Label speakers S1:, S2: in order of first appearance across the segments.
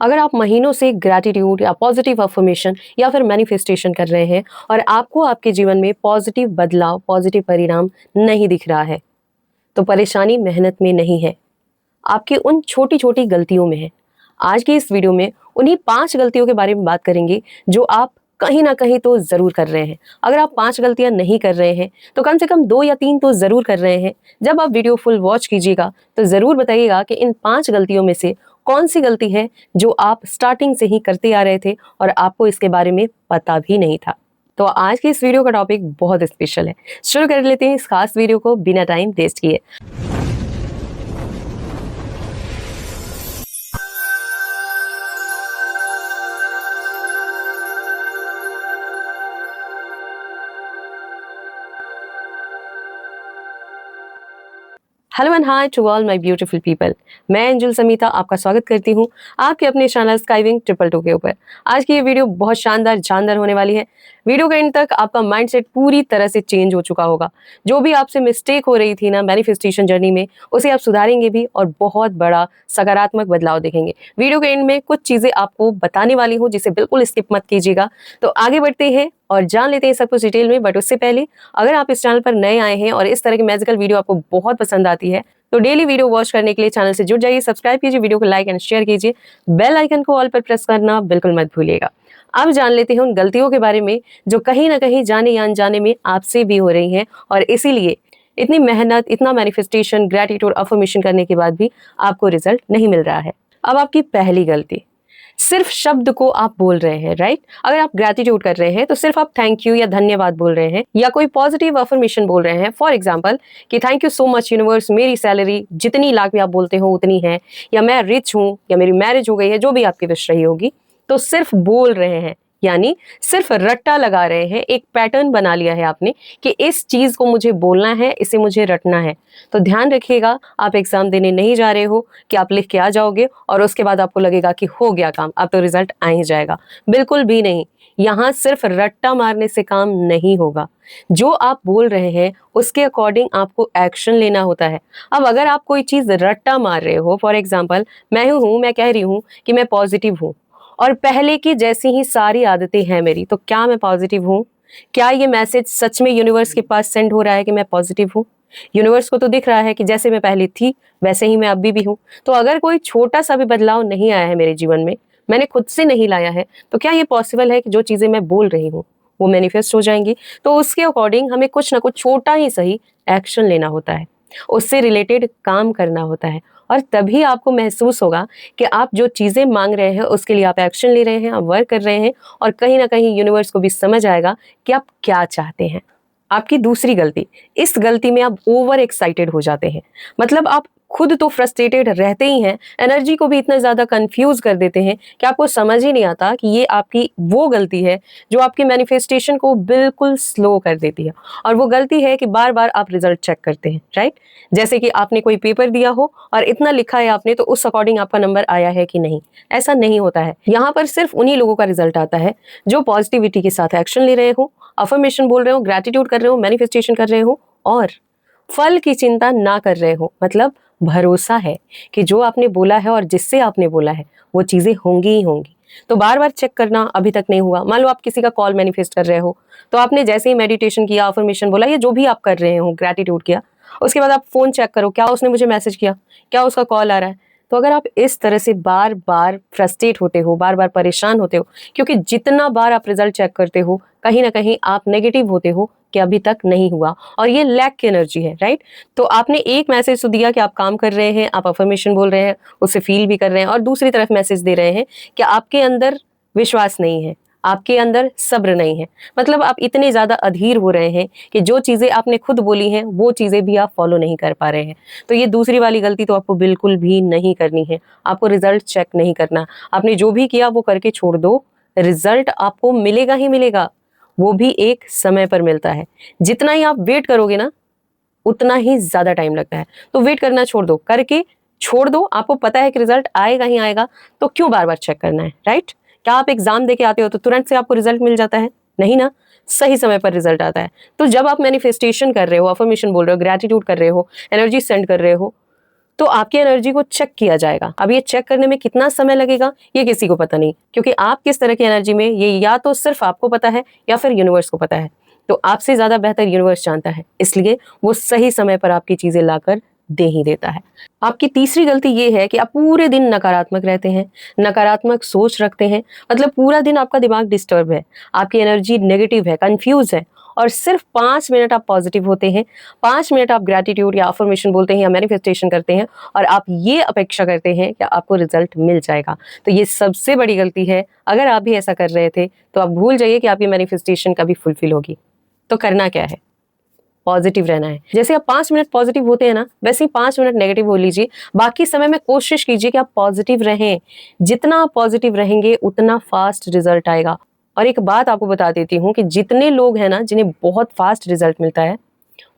S1: अगर आप महीनों से ग्रैटिट्यूड या पॉजिटिव अफर्मेशन या फिर मैनिफेस्टेशन कर रहे हैं और आपको आपके जीवन में पॉजिटिव बदलाव, पॉजिटिव परिणाम नहीं दिख रहा है, तो परेशानी मेहनत में नहीं है, आपकी उन छोटी छोटी गलतियों में है। आज की इस वीडियो में उन्हीं 5 गलतियों के बारे में बात करेंगे जो आप कहीं ना कहीं तो जरूर कर रहे हैं। अगर आप 5 गलतियां नहीं कर रहे हैं तो कम से कम 2 या 3 तो जरूर कर रहे हैं। जब आप वीडियो फुल वॉच कीजिएगा तो जरूर बताइएगा कि इन 5 गलतियों में से कौन सी गलती है जो आप स्टार्टिंग से ही करते आ रहे थे और आपको इसके बारे में पता भी नहीं था। तो आज की इस वीडियो का टॉपिक बहुत स्पेशल है। शुरू कर लेते हैं इस खास वीडियो को बिना टाइम वेस्ट किए। Hello and hi to all my beautiful people. मैं एंजल समीता आपका स्वागत करती हूँ आपके अपने चैनल स्काईविंग 222 के ऊपर। आज की ये वीडियो बहुत शानदार होने वाली है। वीडियो के एंड तक आपका माइंडसेट पूरी तरह से चेंज हो चुका होगा। जो भी आपसे मिस्टेक हो रही थी ना मैनिफेस्टेशन जर्नी में, उसे आप सुधारेंगे भी और बहुत बड़ा सकारात्मक बदलाव देखेंगे। वीडियो के एंड में कुछ चीजें आपको बताने वाली हूँ जिसे बिल्कुल स्किप मत कीजिएगा। तो आगे बढ़ते हैं और जान लेते हैं सब कुछ डिटेल में। बट उससे पहले अगर आप इस चैनल पर नए आए हैं और इस तरह की मैजिकल वीडियो आपको बहुत पसंद आती है तो डेली वीडियो वॉच करने के लिए चैनल से जुड़ जाइए, सब्सक्राइब कीजिए, वीडियो को लाइक एंड शेयर कीजिए, बेल आइकन को ऑल पर प्रेस करना बिल्कुल मत भूलिएगा। अब जान लेते हैं उन गलतियों के बारे में जो कहीं ना कहीं जाने या अनजाने में आपसे भी हो रही हैं और इसीलिए इतनी मेहनत, इतना मैनिफेस्टेशन, ग्रैटिट्यूड, अफर्मेशन करने के बाद भी आपको रिजल्ट नहीं मिल रहा है। अब आपकी पहली गलती, सिर्फ शब्द को आप बोल रहे हैं, राइट। अगर आप ग्रैटिट्यूड कर रहे हैं तो सिर्फ आप थैंक यू या धन्यवाद बोल रहे हैं या कोई पॉजिटिव अफर्मेशन बोल रहे हैं। फॉर एग्जांपल कि thank you so much universe, मेरी सैलरी जितनी लाख भी आप बोलते हो उतनी है, या मैं रिच हूं, या मेरी मैरिज हो गई है, जो भी आपकी विश रही होगी। तो सिर्फ बोल रहे हैं, यानी सिर्फ रट्टा लगा रहे हैं। एक पैटर्न बना लिया है आपने कि इस चीज को मुझे बोलना है, इसे मुझे रटना है। तो ध्यान रखिएगा, आप एग्जाम देने नहीं जा रहे हो कि आप लिख के आ जाओगे और उसके बाद आपको लगेगा कि हो गया काम, अब तो रिजल्ट आ ही जाएगा। बिल्कुल भी नहीं। यहाँ सिर्फ रट्टा मारने से काम नहीं होगा। जो आप बोल रहे हैं उसके अकॉर्डिंग आपको एक्शन लेना होता है। अब अगर आप कोई चीज रट्टा मार रहे हो, फॉर एग्जाम्पल मैं कह रही हूँ कि मैं पॉजिटिव हूँ और पहले की जैसी ही सारी आदतें हैं मेरी, तो क्या मैं पॉजिटिव हूँ? क्या ये मैसेज सच में यूनिवर्स के पास सेंड हो रहा है कि मैं पॉजिटिव हूँ? यूनिवर्स को तो दिख रहा है कि जैसे मैं पहले थी वैसे ही मैं अभी भी हूँ। तो अगर कोई छोटा सा भी बदलाव नहीं आया है मेरे जीवन में, मैंने खुद से नहीं लाया है, तो क्या ये पॉसिबल है कि जो चीजें मैं बोल रही हूँ वो मैनिफेस्ट हो जाएंगी? तो उसके अकॉर्डिंग हमें कुछ ना कुछ छोटा ही सही एक्शन लेना होता है, उससे रिलेटेड काम करना होता है, और तभी आपको महसूस होगा कि आप जो चीजें मांग रहे हैं उसके लिए आप एक्शन ले रहे हैं, आप वर्क कर रहे हैं, और कहीं ना कहीं यूनिवर्स को भी समझ आएगा कि आप क्या चाहते हैं। आपकी दूसरी गलती, इस गलती में आप ओवर एक्साइटेड हो जाते हैं। मतलब आप खुद तो फ्रस्ट्रेटेड रहते ही हैं, एनर्जी को भी इतना ज्यादा कंफ्यूज कर देते हैं कि आपको समझ ही नहीं आता कि ये आपकी वो गलती है जो आपकी मैनिफेस्टेशन को बिल्कुल स्लो कर देती है। और वो गलती है कि बार बार आप रिजल्ट चेक करते हैं, राइट। जैसे कि आपने कोई पेपर दिया हो और इतना लिखा है आपने, तो उस अकॉर्डिंग आपका नंबर आया है कि नहीं। ऐसा नहीं होता है। यहाँ पर सिर्फ उन्हीं लोगों का रिजल्ट आता है जो पॉजिटिविटी के साथ एक्शन ले रहे हो, अफर्मेशन बोल रहे हो, ग्रैटिट्यूड कर रहे हो, मैनिफेस्टेशन कर रहे हो और फल की चिंता ना कर रहे हो। मतलब भरोसा है कि जो आपने बोला है और जिससे आपने बोला है वो चीजें होंगी ही होंगी। तो बार बार चेक करना अभी तक नहीं हुआ। मान लो आप किसी का कॉल मैनिफेस्ट कर रहे हो, तो आपने जैसे ही मेडिटेशन किया, अफर्मेशन बोला, या जो भी आप कर रहे हो, ग्रैटिट्यूड किया, उसके बाद आप फोन चेक करो, क्या उसने मुझे मैसेज किया, क्या उसका कॉल आ रहा है। तो अगर आप इस तरह से बार बार फ्रस्ट्रेट होते हो, बार बार परेशान होते हो, क्योंकि जितना बार आप रिजल्ट चेक करते हो कहीं ना कहीं आप नेगेटिव होते हो कि अभी तक नहीं हुआ, और ये लैक की एनर्जी है, राइट। तो आपने एक मैसेज तो दिया कि आप काम कर रहे हैं, आप अफर्मेशन बोल रहे हैं, उससे फील भी कर रहे हैं, और दूसरी तरफ मैसेज दे रहे हैं कि आपके अंदर विश्वास नहीं है, आपके अंदर सब्र नहीं है। मतलब आप इतने ज्यादा अधीर हो रहे हैं कि जो चीजें आपने खुद बोली हैं वो चीजें भी आप फॉलो नहीं कर पा रहे हैं। तो ये दूसरी वाली गलती तो आपको बिल्कुल भी नहीं करनी है। आपको रिजल्ट चेक नहीं करना। आपने जो भी किया वो करके छोड़ दो। रिजल्ट आपको मिलेगा ही मिलेगा, वो भी एक समय पर मिलता है। जितना ही आप वेट करोगे ना उतना ही ज्यादा टाइम लगता है। तो वेट करना छोड़ दो, करके छोड़ दो। आपको पता है कि रिजल्ट आएगा ही आएगा, तो क्यों बार बार चेक करना है, राइट। क्या आप एग्जाम देके आते हो तो तुरंत से आपको रिजल्ट मिल जाता है? नहीं ना, सही समय पर रिजल्ट आता है। तो जब आप मैनिफेस्टेशन कर रहे हो, अफर्मेशन बोल रहे हो, ग्रैटिट्यूड कर रहे हो, एनर्जी सेंड कर रहे हो, तो आपकी एनर्जी को चेक किया जाएगा। अब ये चेक करने में कितना समय लगेगा ये किसी को पता नहीं, क्योंकि आप किस तरह की एनर्जी में, ये या तो सिर्फ आपको पता है या फिर यूनिवर्स को पता है। तो आपसे ज्यादा बेहतर यूनिवर्स जानता है, इसलिए वो सही समय पर आपकी चीजें लाकर दे ही देता है। आपकी तीसरी गलती ये है कि आप पूरे दिन नकारात्मक रहते हैं, नकारात्मक सोच रखते हैं। मतलब पूरा दिन आपका दिमाग डिस्टर्ब है, आपकी एनर्जी नेगेटिव है, कंफ्यूज है, और सिर्फ 5 मिनट आप पॉजिटिव होते हैं, 5 मिनट आप ग्रेटिट्यूड या अफर्मेशन बोलते हैं या मैनिफेस्टेशन करते हैं, और आप ये अपेक्षा करते हैं कि आपको रिजल्ट मिल जाएगा। तो ये सबसे बड़ी गलती है। अगर आप भी ऐसा कर रहे थे तो आप भूल जाइए कि आपकी मैनिफेस्टेशन कभी फुलफिल होगी। तो करना क्या है? पॉजिटिव रहना है। जैसे आप 5 मिनट पॉजिटिव होते हैं ना, वैसे ही 5 मिनट नेगेटिव हो लीजिए। बाकी समय में कोशिश कीजिए कि आप पॉजिटिव रहें। जितना आप पॉजिटिव रहेंगे उतना फास्ट रिजल्ट आएगा। और एक बात आपको बता देती हूँ कि जितने लोग हैं ना जिन्हें बहुत फास्ट रिजल्ट मिलता है,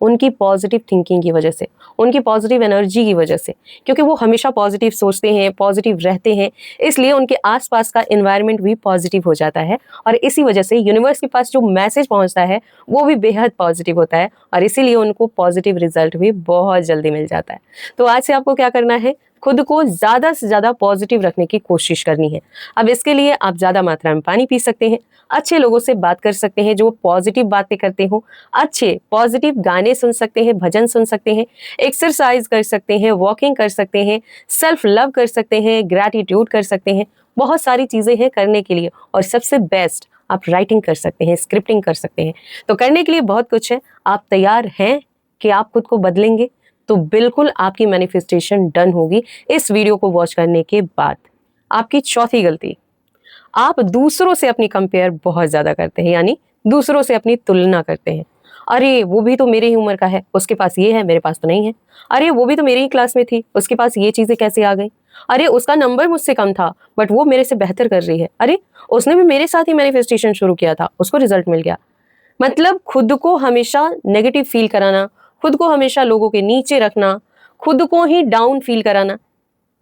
S1: उनकी पॉजिटिव थिंकिंग की वजह से, उनकी पॉजिटिव एनर्जी की वजह से, क्योंकि वो हमेशा पॉजिटिव सोचते हैं, पॉजिटिव रहते हैं, इसलिए उनके आसपास का एनवायरनमेंट भी पॉजिटिव हो जाता है। और इसी वजह से यूनिवर्स के पास जो मैसेज पहुंचता है वो भी बेहद पॉजिटिव होता है, और इसीलिए उनको पॉजिटिव रिजल्ट भी बहुत जल्दी मिल जाता है। तो आज से आपको क्या करना है? खुद को ज़्यादा से ज़्यादा पॉजिटिव रखने की कोशिश करनी है। अब इसके लिए आप ज़्यादा मात्रा में पानी पी सकते हैं, अच्छे लोगों से बात कर सकते हैं जो पॉजिटिव बातें करते हो, अच्छे पॉजिटिव गाने सुन सकते हैं, भजन सुन सकते हैं, एक्सरसाइज कर सकते हैं, वॉकिंग कर सकते हैं, सेल्फ लव कर सकते हैं, ग्रैटिट्यूड कर सकते हैं। बहुत सारी चीज़ें हैं करने के लिए, और सबसे बेस्ट आप राइटिंग कर सकते हैं, स्क्रिप्टिंग कर सकते हैं। तो करने के लिए बहुत कुछ है। आप तैयार हैं कि आप खुद को बदलेंगे? तो बिल्कुल आपकी मैनिफेस्टेशन डन होगी इस वीडियो को वॉच करने के बाद। आपकी चौथी गलती, आप दूसरों से अपनी कंपेयर बहुत ज्यादा करते हैं, यानी दूसरों से अपनी तुलना करते हैं। अरे वो भी तो मेरी ही उम्र का है, उसके पास ये है, मेरे पास तो नहीं है। अरे वो भी तो मेरी ही क्लास में थी, उसके पास ये चीजें कैसे आ गई। अरे उसका नंबर मुझसे कम था बट वो मेरे से बेहतर कर रही है। अरे उसने भी मेरे साथ ही मैनिफेस्टेशन शुरू किया था, उसको रिजल्ट मिल गया। मतलब खुद को हमेशा नेगेटिव फील कराना, खुद को हमेशा लोगों के नीचे रखना, खुद को ही डाउन फील कराना।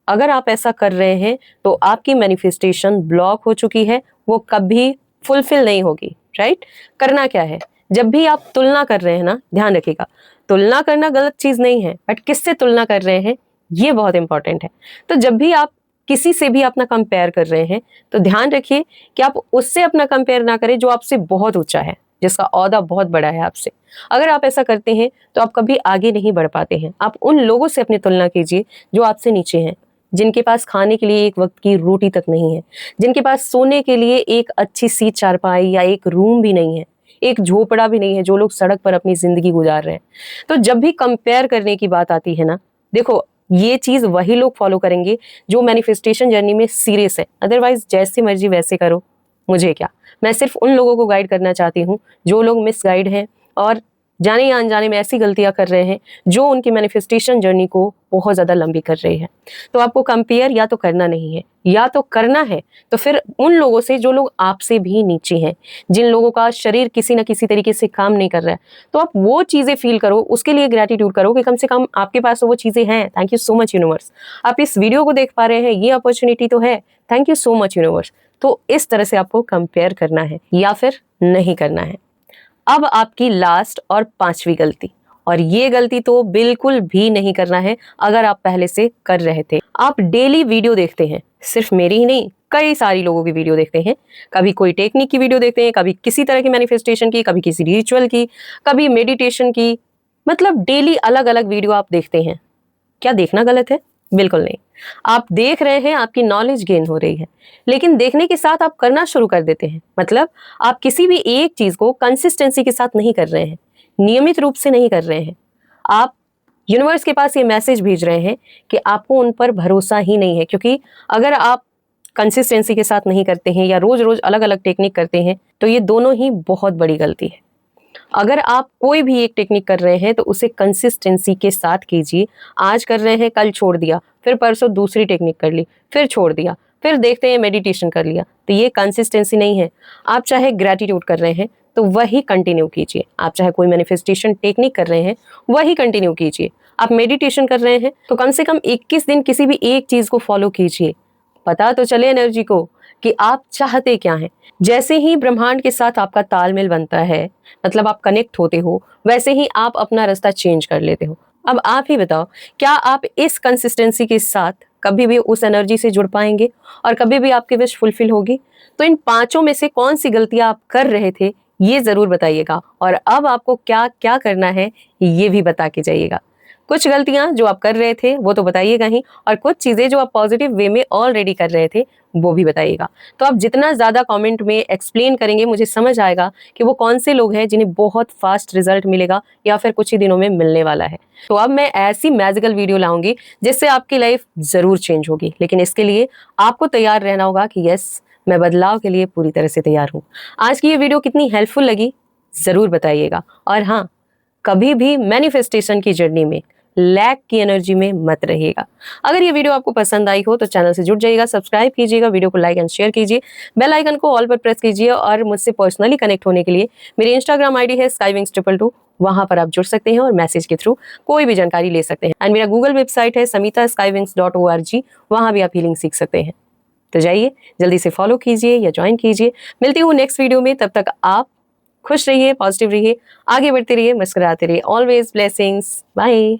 S1: अगर आप ऐसा कर रहे हैं तो आपकी मैनिफेस्टेशन ब्लॉक हो चुकी है, वो कभी फुलफिल नहीं होगी। राइट? करना क्या है? जब भी आप तुलना कर रहे हैं ना, ध्यान रखिएगा, तुलना करना गलत चीज नहीं है, बट किससे तुलना कर रहे हैं ये बहुत इंपॉर्टेंट है। तो जब भी आप किसी से भी अपना कंपेयर कर रहे हैं तो ध्यान रखिए कि आप उससे अपना कंपेयर ना करें जो आपसे बहुत ऊंचा है, जिसका ओहदा बहुत बड़ा है आपसे। अगर आप ऐसा करते हैं तो आप कभी आगे नहीं बढ़ पाते हैं। आप उन लोगों से अपनी तुलना कीजिए जो आपसे नीचे हैं, जिनके पास खाने के लिए एक वक्त की रोटी तक नहीं है, जिनके पास सोने के लिए एक अच्छी सी चारपाई या एक रूम भी नहीं है, एक झोपड़ा भी नहीं है, जो लोग सड़क पर अपनी जिंदगी गुजार रहे हैं। तो जब भी कंपेयर करने की बात आती है ना, देखो ये चीज वही लोग फॉलो करेंगे जो मैनिफेस्टेशन जर्नी में सीरियस है। अदरवाइज जैसी मर्जी वैसे करो, मुझे क्या। मैं सिर्फ उन लोगों को गाइड करना चाहती हूँ जो लोग मिसगाइड हैं और जाने या अनजाने में ऐसी गलतियां कर रहे हैं जो उनकी मैनिफेस्टेशन जर्नी को बहुत ज्यादा लंबी कर रही है। तो आपको कंपेयर या तो करना नहीं है, या तो करना है तो फिर उन लोगों से जो लोग आपसे भी नीचे हैं, जिन लोगों का शरीर किसी न किसी तरीके से काम नहीं कर रहा है। तो आप वो चीजें फील करो, उसके लिए ग्रेटिट्यूड करो कि कम से कम आपके पास तो वो चीजें हैं। Thank you so much universe, आप इस वीडियो को देख पा रहे हैं, ये अपॉर्चुनिटी तो है। Thank you so much universe. तो इस तरह से आपको कंपेयर करना है या फिर नहीं करना है। अब आपकी लास्ट और पांचवी गलती, और ये गलती तो बिल्कुल भी नहीं करना है अगर आप पहले से कर रहे थे। आप डेली वीडियो देखते हैं, सिर्फ मेरी ही नहीं, कई सारी लोगों की वीडियो देखते हैं। कभी कोई टेक्निक की वीडियो देखते हैं, कभी किसी तरह की मैनिफेस्टेशन की, कभी किसी रिचुअल की, कभी मेडिटेशन की। मतलब डेली अलग अलग वीडियो आप देखते हैं। क्या देखना गलत है? बिल्कुल नहीं। आप देख रहे हैं, आपकी नॉलेज गेन हो रही है, लेकिन देखने के साथ आप करना शुरू कर देते हैं। मतलब आप किसी भी एक चीज को कंसिस्टेंसी के साथ नहीं कर रहे हैं, नियमित रूप से नहीं कर रहे हैं। आप यूनिवर्स के पास ये मैसेज भेज रहे हैं कि आपको उन पर भरोसा ही नहीं है, क्योंकि अगर आप कंसिस्टेंसी के साथ नहीं करते हैं या रोज रोज अलग अलग टेक्निक करते हैं तो ये दोनों ही बहुत बड़ी गलती है। अगर आप कोई भी एक टेक्निक कर रहे हैं तो उसे कंसिस्टेंसी के साथ कीजिए। आज कर रहे हैं, कल छोड़ दिया, फिर परसों दूसरी टेक्निक कर ली, फिर छोड़ दिया, फिर देखते हैं मेडिटेशन कर लिया, तो ये कंसिस्टेंसी नहीं है। आप चाहे ग्रेटिट्यूड कर रहे हैं तो वही कंटिन्यू कीजिए। आप चाहे कोई मैनिफेस्टेशन टेक्निक कर रहे हैं वही कंटिन्यू कीजिए। आप मेडिटेशन कर रहे हैं तो कम से कम 21 दिन किसी भी एक चीज को फॉलो कीजिए। पता तो चले एनर्जी को कि आप चाहते क्या हैं। जैसे ही ब्रह्मांड के साथ आपका तालमेल बनता है, मतलब आप कनेक्ट होते हो, वैसे ही आप अपना रास्ता चेंज कर लेते हो। अब आप ही बताओ, क्या आप इस कंसिस्टेंसी के साथ कभी भी उस एनर्जी से जुड़ पाएंगे और कभी भी आपकी विश फुलफिल होगी? तो इन पांचों में से कौन सी गलतियां आप कर रहे थे, ये जरूर बताइएगा और अब आपको क्या क्या करना है ये भी बता के जाइएगा। कुछ गलतियां जो आप कर रहे थे वो तो बताइएगा ही, और कुछ चीजें जो आप पॉजिटिव वे में ऑलरेडी कर रहे थे वो भी बताइएगा। तो आप जितना ज्यादा कमेंट में एक्सप्लेन करेंगे, मुझे समझ आएगा कि वो कौन से लोग हैं जिन्हें बहुत फास्ट रिजल्ट मिलेगा या फिर कुछ ही दिनों में मिलने वाला है। तो अब मैं ऐसी मैजिकल वीडियो लाऊंगी जिससे आपकी लाइफ जरूर चेंज होगी, लेकिन इसके लिए आपको तैयार रहना होगा कि यस, मैं बदलाव के लिए पूरी तरह से तैयार हूँ। आज की ये वीडियो कितनी हेल्पफुल लगी जरूर बताइएगा। और हाँ, कभी भी मैनिफेस्टेशन की जर्नी में लैक की एनर्जी में मत रहिएगा। अगर ये वीडियो आपको पसंद आई हो तो चैनल से जुड़ जाइएगा, सब्सक्राइब कीजिएगा, वीडियो को लाइक एंड शेयर कीजिए, बेल आइकन को ऑल पर प्रेस कीजिए और मुझसे पर्सनली कनेक्ट होने के लिए मेरी इंस्टाग्राम आईडी है skywings222, वहां पर आप जुड़ सकते हैं और मैसेज के थ्रू कोई भी जानकारी ले सकते हैं। एंड मेरा गूगल वेबसाइट है samitaskywings.org, वहां भी आप हीलिंग सीख सकते हैं। तो जाइए जल्दी से फॉलो कीजिए या ज्वाइन कीजिए। मिलती हूँ नेक्स्ट वीडियो में, तब तक आप खुश रहिए, पॉजिटिव रहिए, आगे बढ़ते रहिए, मुस्कुराते रहिए। Always blessings, bye.